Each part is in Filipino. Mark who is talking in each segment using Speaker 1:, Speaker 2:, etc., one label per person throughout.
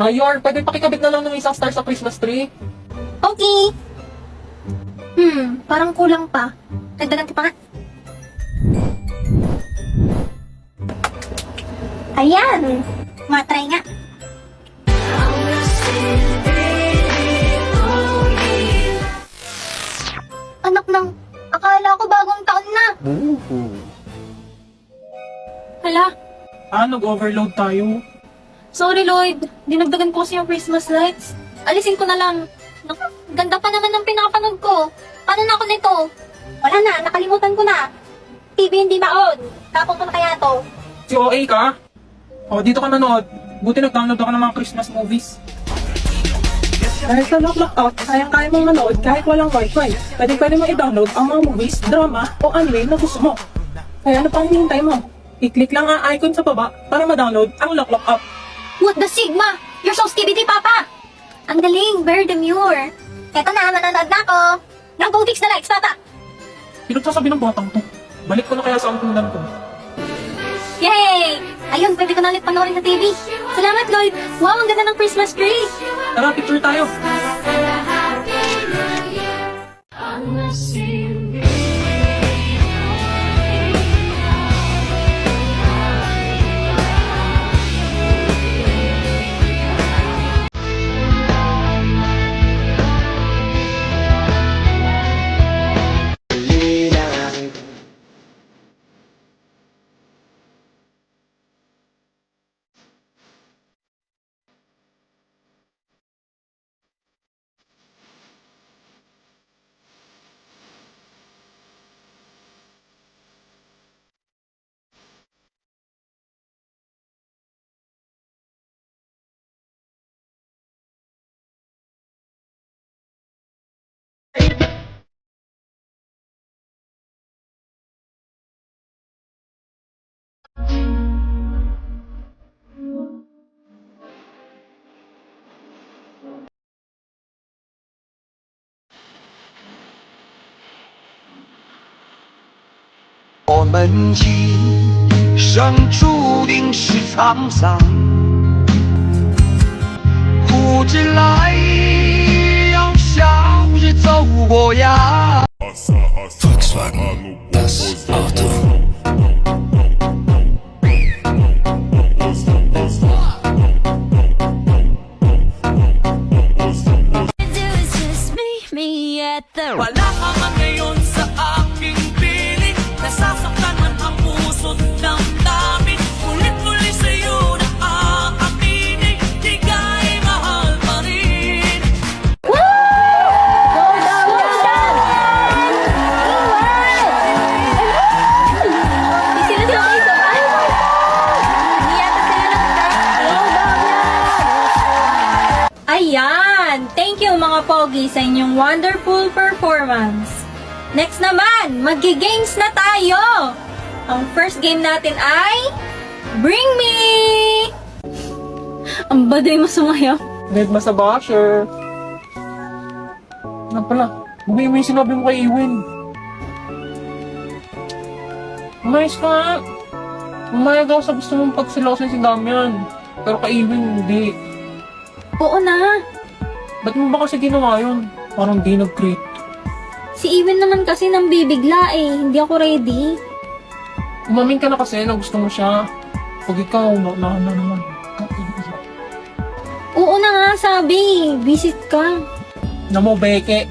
Speaker 1: Mayor, pwede pakikabit na lang ng isang star sa Christmas tree.
Speaker 2: Okay. Parang kulang pa. Dagdagan ko pa nga. Ayan. Matry nga. Anak ng, akala ko bagong taon na. Hala,
Speaker 1: Nag-overload tayo.
Speaker 2: sorry Lloyd. Dinagdagan ko kasi yung Christmas lights. Alisin ko na lang. Naku, ganda pa naman ng pinakapanood ko. Paano na ako nito? Wala na, nakalimutan ko na. TV hindi ma-on. Tapon ko na kaya to.
Speaker 1: Si OA ka? O, dito ka nanood. Buti nag-download ako ng mga Christmas movies. Dahil sa lockout, kaya mong manood kahit walang wifi. Pwede mo i-download ang mga movies, drama, o anime na gusto mo. Kaya ano pang hinihintay mo? I-click lang ang icon sa baba para ma-download ang Lock app.
Speaker 2: What the Sigma? You're so skibidi, Papa! Ang galing, very demure. Eto na, manonood na ako. Now go fix the lights, Papa!
Speaker 1: Pinagsasabi ng batang to. Balik ko na kaya sa ampunan ko.
Speaker 2: Yay! Ayun, pwede ko na ulit panoorin sa TV. Salamat, Lloyd! Wow, ang ganda ng Christmas tree!
Speaker 1: Tara, picture tayo.
Speaker 3: 我们一生注定是沧桑，苦之来，让笑日走过呀。
Speaker 4: Volkswagen, das Auto.
Speaker 5: Wala ka man ngayon sa aking piling. Nasasaktan man ang puso't damdamin. Ulit-ulit sa'yo na aaminin. Di ka'y mahal pa rin.
Speaker 2: Hindi sila sabay-sabay. Hindi yata sila Ayan! Thank you mga pogi sa inyong wonderful performance. Next naman, maggi-games na tayo! Ang first game natin ay Bring Me! Ang baday mo sumayaw.
Speaker 1: Need ba sa basher? Ano pala? Bumili mo yung sinabi mo kay Iwin. Umayos ka nga. Umayag ako sa gusto mong pagsilosin si Damian. Pero kay Iwin, hindi.
Speaker 2: Oo na.
Speaker 1: Ba't mo ba kasi ginawa yun? Parang di nag-create.
Speaker 2: Si Iwin naman kasi nang bibigla eh. Hindi ako ready.
Speaker 1: Umamin ka na kasi na gusto mo siya. Pag ikaw, na naman.
Speaker 2: Oo na nga sabi. Visit ka.
Speaker 1: Na mo, beke.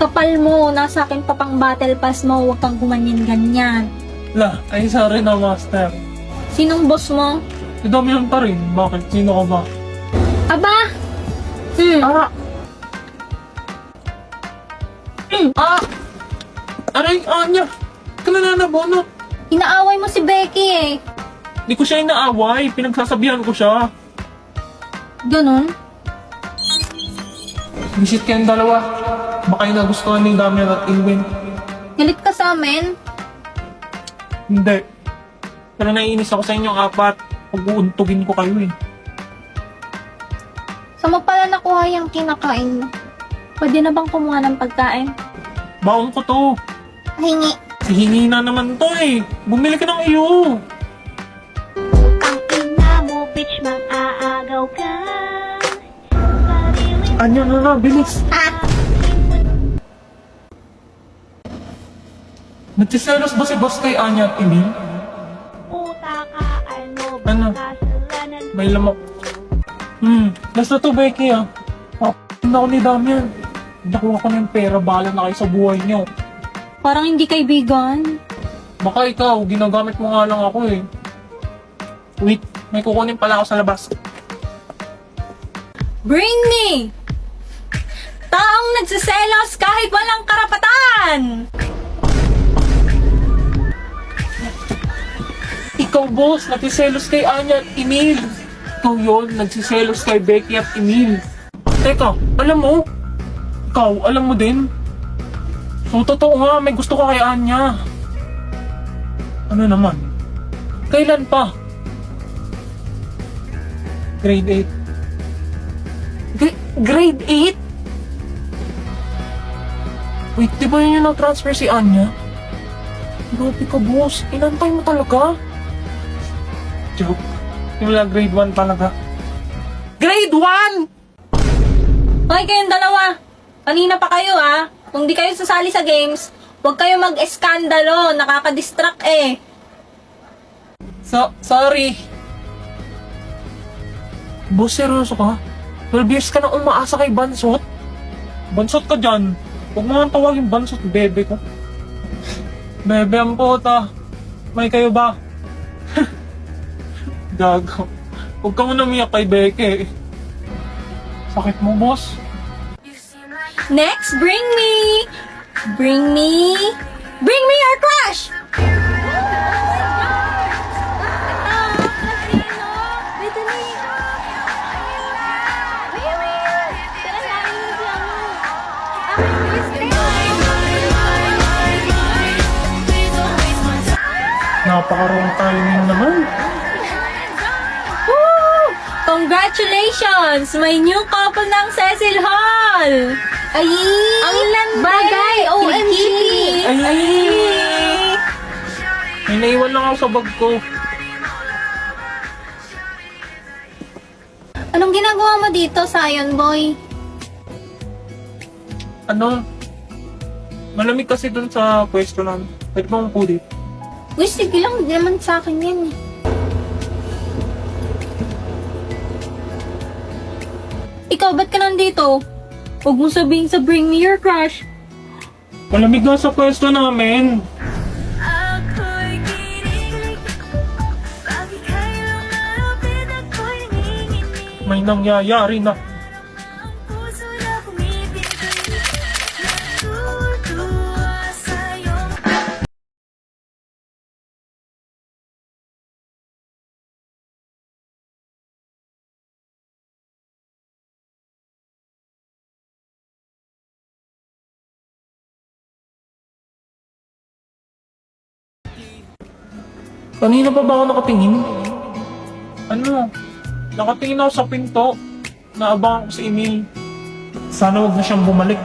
Speaker 2: Kapal mo. Nasa akin pa pang battle pass mo. Huwag kang gumanyan-ganyan.
Speaker 1: La, ay sorry na, master.
Speaker 2: Sinong boss mo?
Speaker 1: Si Damian pa rin. Bakit? Sino ka ba?
Speaker 2: Aba!
Speaker 1: Aray, Anya! Ka na nanabunot.
Speaker 2: Inaaway mo si Becky eh.
Speaker 1: Di ko siya inaaway. Pinagsasabihan ko siya.
Speaker 2: Ganun?
Speaker 1: Visit kayong dalawa. Baka yung nagustuhan ni Damian at Ilwin.
Speaker 2: Galit ka sa amin?
Speaker 1: Hindi. Pero naiinis ako sa inyong apat. Pag-uuntugin ko kayo eh.
Speaker 2: Saan mo pala nakuha yung kinakain mo? Pwede na bang kumuha ng pagkain?
Speaker 1: Baon ko to.
Speaker 2: Hingi.
Speaker 1: Si hingi na naman to eh. Bumili ka ng iyo.
Speaker 2: Ang ina mo, bitch, mang-aagaw ka.
Speaker 1: Anya na, bilis. Nagsiselos ba si boss kay Anya at Emil?
Speaker 2: Puta ka,
Speaker 1: Ano? May lamok. Basta to, Becky, ah. Na ako ni Damian. Nakuha ko na yung pera, bahala na kayo sa buhay niyo.
Speaker 2: Parang hindi kaibigan.
Speaker 1: Baka ikaw, ginagamit mo nga lang ako eh. Wait, may kukunin pala ako sa labas.
Speaker 2: Bring me! Taong nagsiselos kahit walang karapatan!
Speaker 1: Ikaw, boss, nagsiselos kay Anya at Emil. Ikaw yun, nagsiselos kay Becky at Emil. Teka, alam mo? Ikaw, alam mo din? So, totoo nga, may gusto ka kay Anya. Ano naman? Kailan pa? Grade 8. Grade 8? Wait, di ba yun yung nag-transfer si Anya? Grabe ka, boss. Inantay mo talaga? Joke. Simula grade 1 talaga. Grade 1!
Speaker 2: Hoy, kayong dalawa! Kanina pa kayo ah. Kung di kayo sasali sa games, huwag kayo mag-eskandalo. Nakaka-distract eh.
Speaker 1: Sorry. Boss, seryoso ka? 12 years ka na umaasa kay Bansot? Bansot ka dyan. Huwag mo nga tawagin Bansot, bebe ko. Bebe ang puta. May kayo ba? Gago. Huwag ka mo namiyak kay Beke. Sakit mo, boss.
Speaker 2: Next, bring me your crush!
Speaker 1: Napaka-wrong timing naman.
Speaker 2: Woo! Congratulations! May new couple ng Cecil Hall! Ay! Ang landi! Bagay! OMG!
Speaker 1: Ay! May naiwan lang ako sa bag ko.
Speaker 2: Anong ginagawa mo dito, Sion Boy?
Speaker 1: Ano? Malamig kasi dun sa pwesto namin. Pwede ba mong dito?
Speaker 2: Uy, sige lang. Hindi naman sa akin yan eh. Ikaw, ba't ka nandito? Huwag mo sabihin sa bring me your crush.
Speaker 1: Malamig nga sa pwesto namin. May nangyayari na. Kanina pa ba ako nakatingin? Ano? Nakatingin ako sa pinto. Naabangan ko si Emil. Sana wag na siyang bumalik.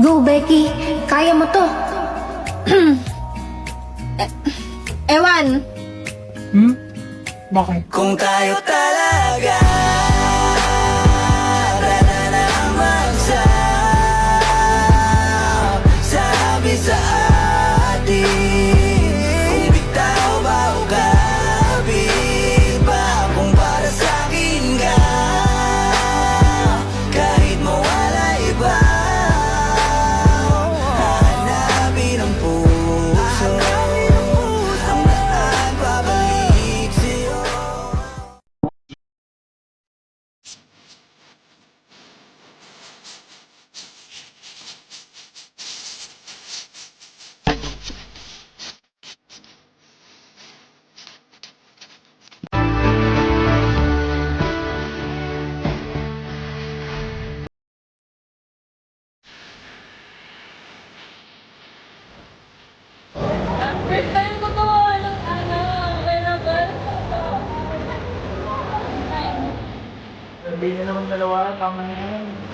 Speaker 2: Go, Becky. Kaya mo to. Ewan.
Speaker 1: Bakit?
Speaker 5: Kung tayo talaga sabi sa atin kung bitaw ba o kapit ba kung para sa akin ka kahit mawala iba hanapin ang puso ang lahat babalik sa'yo.
Speaker 2: First time ko to,
Speaker 1: Sabihin na naman dalawa, tama na yan.